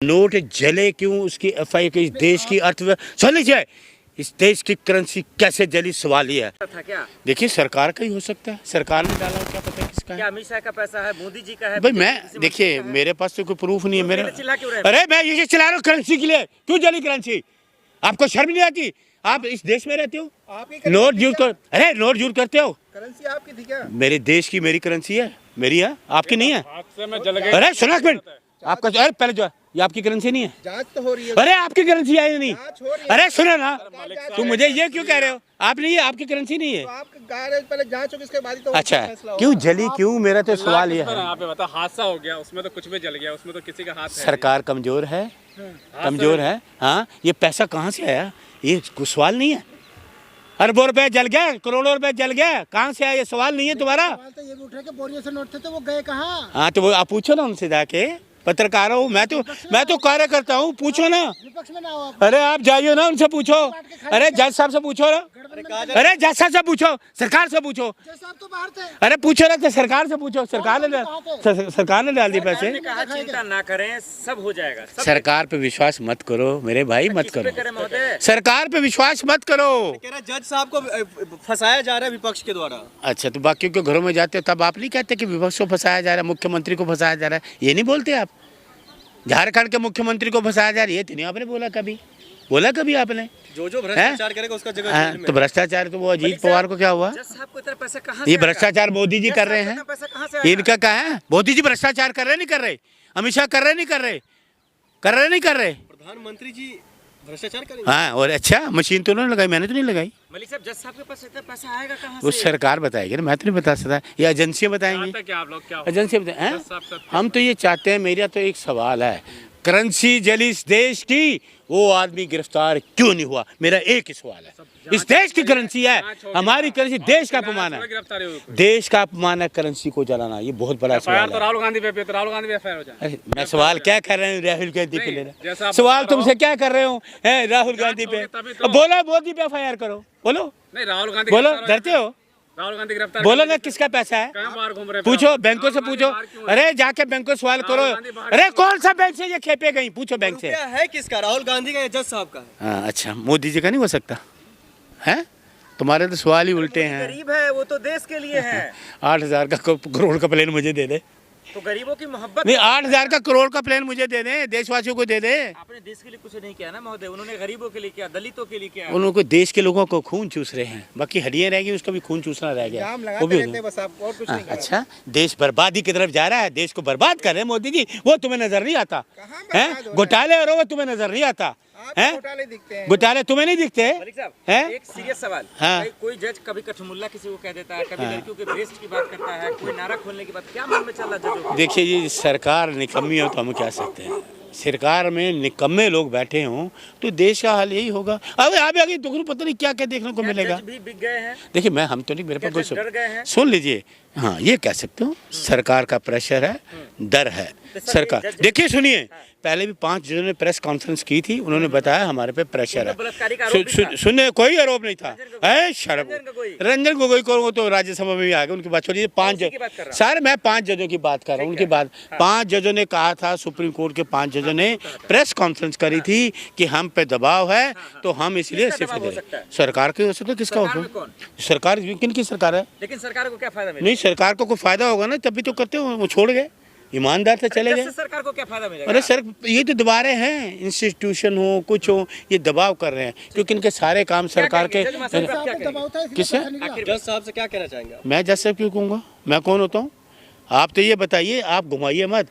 Note जले क्यों, उसकी एफआई की देश की अर्थव्यवस्था चली जाए, इस देश की करेंसी कैसे जली, सवाल ये है। था क्या? देखिए सरकार का ही हो सकता है, सरकार ने डाला, क्या पता है किसका है। क्या अमित शाह का पैसा है, मोदी जी का है? भाई मैं देखिए मेरे पास तो कोई प्रूफ नहीं है मेरे। चिल्ला क्यों रहे? अरे मैं ये चिल्ला रहा हूँ करेंसी के लिए, क्यों जली करेंसी? आपको शर्म नहीं आती? आप इस देश में रहते हो, नोट यूज कर, अरे नोट यूज करते हो। करेंसी आपकी थी क्या? मेरे देश की मेरी करेंसी है, मेरी है, आपकी नहीं है। हादसे में जल गए। अरे सुनो एक मिनट, आपका अरे पहले जो है ये आपकी करेंसी नहीं है। जांच तो हो रही है। अरे आपकी करेंसी है या नहीं? जांच हो रही है। अरे सुनो ना, जांच तुम मुझे ये क्यों कह रहे हो? आप नहीं है, आपकी करेंसी नहीं है। तो आप गारज पहले जांच हो, इसके बाद ही तो अच्छा फैसला होगा। क्यों जली क्यों, मेरा तो सवाल ये है। यहाँ पे बता, हादसा हो गया, उसमें तो कुछ भी जल गया, उसमें तो किसी का हाथ है। सरकार कमजोर है, कमजोर है। हाँ ये पैसा कहाँ से आया, ये कोई सवाल नहीं है। अरबों रुपए जल गया, करोड़ों रुपए जल गया, कहाँ से आया, ये सवाल नहीं है तुम्हारा। सवाल तो ये भी उठा कि बोरियों से नोट थे तो वो गए कहाँ? हाँ तो वो आप पूछो ना उनसे जाके, पत्रकार हूँ मैं तो कार्य करता हूँ, पूछो ना। विपक्ष में ना हो आप। अरे आप जाइए ना, उनसे पूछो। अरे जज साहब से पूछो ना, अरे जज साहब से पूछो, सरकार से पूछो। जज साहब तो बाहर थे। अरे पूछो ना, तो सरकार से पूछो, सरकार ने डाल दी पैसे। ने कहा चिंता ना करें, सब हो जाएगा। सब सरकार पे विश्वास मत करो मेरे भाई, मत किस पे करो करें महोदय? सरकार पे विश्वास मत करो। कह रहा जज साहब को फंसाया जा रहा है विपक्ष के द्वारा। अच्छा तो बाकियों के घरों में जाते हो तब आप नहीं कहते कि विपक्ष को फंसाया जा रहा है, मुख्यमंत्री को फंसाया जा रहा है, ये नहीं बोलते आप? झारखंड के मुख्यमंत्री को फंसाया जा रहा है, ये तो नहीं आपने बोला कभी, बोला कभी आपने? जो भ्रष्टाचार करेगा उसका जगह हाँ, जेल में। तो भ्रष्टाचार तो वो अजीत पवार को क्या हुआ? जज साहब को इतना पैसा कहाँ ये से आएगा? भ्रष्टाचार मोदी जी जज कर रहे साहब को हैं, इतना पैसा कहाँ से आएगा? इनका क्या है? मोदी जी भ्रष्टाचार कर रहे नहीं कर रहे, अमित शाह कर रहे नहीं कर रहे, कर रहे नहीं कर रहे। प्रधानमंत्री जी भ्रष्टाचार करेंगे। हाँ और अच्छा मशीन तो उन्होंने लगाई, मैंने तो नहीं लगाई। मलिक साहब, जज साहब के पास इतना पैसा आएगा कहाँ वो से? सरकार बताएगी ना, मैं तो नहीं बता सकता, ये एजेंसियाँ बताएंगी। चाहते क्या आप लोग, क्या हो? एजेंसी बताए हैं? जज साहब से- हम तो ये चाहते हैं, मेरा तो एक सवाल है, करेंसी जली इस देश की, वो आदमी गिरफ्तार क्यों नहीं हुआ? मेरा एक ही सवाल है। इस देश की करेंसी है, हमारी करेंसी देश का अपमान है, गिरफ्तारी हुई कोई। देश का अपमान है करेंसी को जलाना, ये बहुत बड़ा एफआईआर सवाल तो है। राहुल गांधी पे तो राहुल गांधी पे एफआईआर हो जाए। अरे मैं सवाल क्या कर रहे हैं राहुल गांधी पे ले जैसा रहे, आप सवाल बता रहे तुमसे क्या कर रहे हो है राहुल गांधी पे? होगी तभी तो। बोलो मोदी पे एफआईआर करो, बोलो नहीं, राहुल गांधी बोलो, गिरफ्तार डरते हो? राहुल गांधी गिरफ्तार बोलो ना किसका पैसा है, कहाँ बाहर घूम रहे? पूछो बैंकों से राहुल पूछो। गांधी बाहर क्यों है? अरे जाके बैंकों से सवाल करो, राहुल गांधी बाहर अरे क्यों कौन सा बैंक से ये खेपे गई, पूछो बैंक से। रुपया है किसका, राहुल गांधी का या जज साहब का है? हाँ अच्छा, मोदी जी का नहीं हो सकता है? तुम्हारे तो सवाल ही उल्टे हैं। गरीब है वो, तो देश के लिए है। 8,000 का करोड़ का प्लेन मुझे दे दे। तो गरीबों की मोहब्बत। नहीं 8,000 का करोड़ का प्लेन मुझे दे दे, देशवासियों को दे दे। आपने देश के लिए कुछ नहीं किया ना महोदय, उन्होंने गरीबों के लिए किया, दलितों के लिए किया। उनको देश के लोगों को खून चूस रहे हैं, बाकी हड्डियां रह गई, उसका भी खून चूसना रह गया, इल्जाम वो लगाते भी रहते हैं बस, आप और कुछ नहीं कर रहे। अच्छा देश बर्बादी की तरफ जा रहा है, देश को बर्बाद कर रहे हैं मोदी जी, वो तुम्हें नजर नहीं आता कहाँ बर्बाद हो है? रहा है? घोटाले और वो तुम्हें नजर नहीं आता आप है? घोटाले दिखते हैं। घोटाले तुम्हें नहीं दिखते मलिक साहब, हैं? एक सीरियस सवाल। हाँ। कोई जज कभी कठमुल्ला किसी को कह देता है, कभी लड़कियों के ब्रेस्ट की बात करता है, कोई नारा खोलने की बात, क्या मन में चल रहा है जजों के? देखिए ये सरकार निकम्मी हो तो हम क्या सकते हैं, सरकार में निकम्मे लोग बैठे हों तो देश का हाल यही होगा। अब आगे दुख पता नहीं क्या क्या देखने को क्या मिलेगा। जज भी बिक गए हैं? देखिए मैं हम तो नहीं, मेरे क्या पास जज कोई डर गए हैं? सुन लीजिए, हाँ ये कह सकते हो सरकार का प्रेशर है, डर है तो सर, सरकार। ये जज- देखिए सुनिए, पहले भी 5 जजों ने प्रेस कॉन्फ्रेंस की थी, उन्होंने बताया हमारे पे प्रेशर है। बलात्कारी का आरोप भी था। सुनने कोई आरोप नहीं था, है शर्म। रंजन गोगोई। रंजन गोगोई को वो तो राज्यसभा में भी आ गए, उनकी बात छोड़िए। 5 उसी की बात कर रहा हूं। सर मैं 5 जजों की बात कर रहा हूँ, उनकी बात। 5 जजों ने कहा था, सुप्रीम कोर्ट के 5 जजों ने प्रेस कॉन्फ्रेंस करी थी कि हम पे दबाव है तो हम इसलिए किसका इस्तीफा दबाव दे हो सकता रहे। है? सरकार के हो सकता है, किसका सरकार हो? में कौन? सरकार किन की सरकार है? लेकिन सरकार को क्या फायदा मिलेगा? नहीं सरकार को कोई फायदा होगा ना, तभी तो करते हो, वो छोड़ गए, ईमानदार से चले जज गए। से सरकार को क्या फायदा मिलेगा? अरे सर ये तो दबा रहे हैं, इंस्टीट्यूशन हो कुछ हो, ये दबाव कर रहे हैं क्योंकि इनके सारे काम सरकार के। जज मास्टर साहब क्या करेंगे? दबाव था इसलिए किससे? पैसा निकला। जज साहब से क्या कहना चाहेंगे आप? मैं जज साहब क्यों कहूँगा, मैं कौन होता हूँ? आप तो ये बताइए, आप घुमाइए मत।